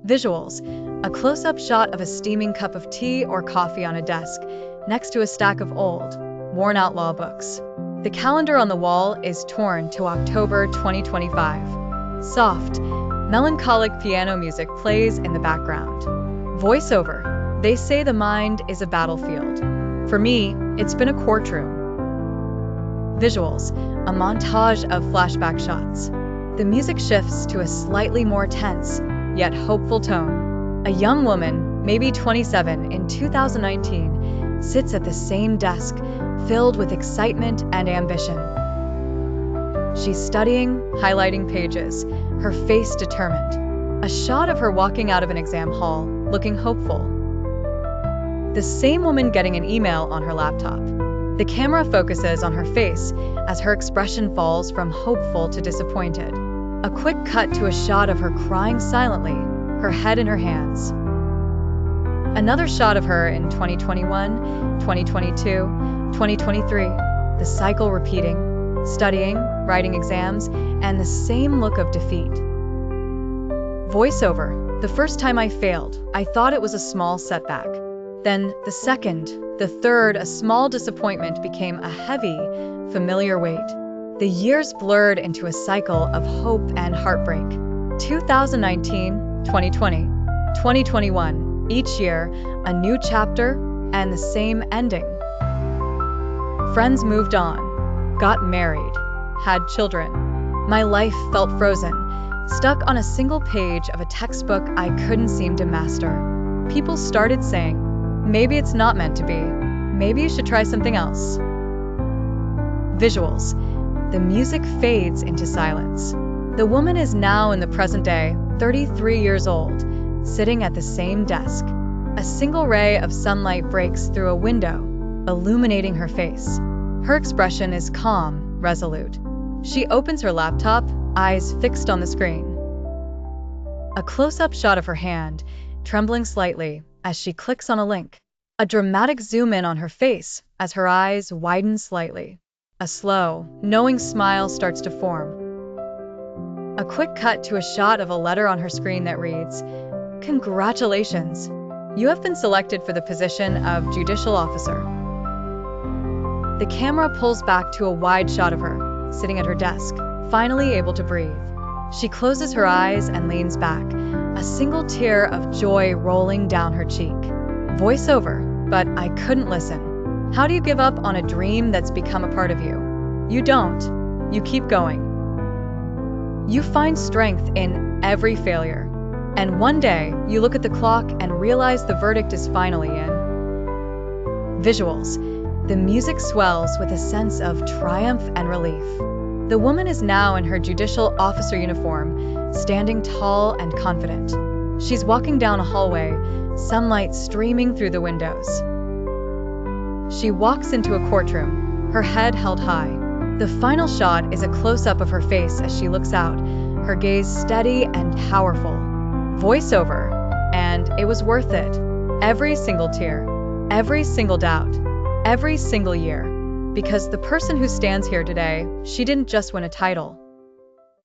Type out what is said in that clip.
Visuals: a close-up shot of a steaming cup of tea or coffee on a desk, next to a stack of old, worn-out law books. The calendar on the wall is torn to October 2025. Soft, melancholic piano music plays in the background. Voiceover: they say the mind is a battlefield. For me, it's been a courtroom. Visuals: a montage of flashback shots. The music shifts to a slightly more tense, yet hopeful tone. A young woman, maybe 27 in 2019, sits at the same desk, filled with excitement and ambition. She's studying, highlighting pages, her face determined. A shot of her walking out of an exam hall, looking hopeful. The same woman getting an email on her laptop. The camera focuses on her face as her expression falls from hopeful to disappointed. A quick cut to a shot of her crying silently, her head in her hands. Another shot of her in 2021, 2022, 2023, the cycle repeating, studying, writing exams, and the same look of defeat. Voiceover: the first time I failed, I thought it was a small setback. Then, the second, the third, a small disappointment became a heavy, familiar weight. The years blurred into a cycle of hope and heartbreak. 2019, 2020, 2021, each year, a new chapter and the same ending. Friends moved on, got married, had children. My life felt frozen, stuck on a single page of a textbook I couldn't seem to master. People started saying, maybe it's not meant to be. Maybe you should try something else. Visuals: the music fades into silence. The woman is now in the present day, 33 years old, sitting at the same desk. A single ray of sunlight breaks through a window, illuminating her face. Her expression is calm, resolute. She opens her laptop, eyes fixed on the screen. A close-up shot of her hand, trembling slightly as she clicks on a link. A dramatic zoom in on her face as her eyes widen slightly. A slow, knowing smile starts to form. A quick cut to a shot of a letter on her screen that reads, "Congratulations! You have been selected for the position of judicial officer." The camera pulls back to a wide shot of her, sitting at her desk, finally able to breathe. She closes her eyes and leans back, a single tear of joy rolling down her cheek. Voiceover: but I couldn't listen. How do you give up on a dream that's become a part of you? You don't. You keep going. You find strength in every failure. And one day, you look at the clock and realize the verdict is finally in. Visuals: the music swells with a sense of triumph and relief. The woman is now in her judicial officer uniform, standing tall and confident. She's walking down a hallway, sunlight streaming through the windows. She walks into a courtroom, her head held high. The final shot is a close-up of her face as she looks out, her gaze steady and powerful. Voiceover: and it was worth it. Every single tear, every single doubt, every single year. Because the person who stands here today, she didn't just win a title.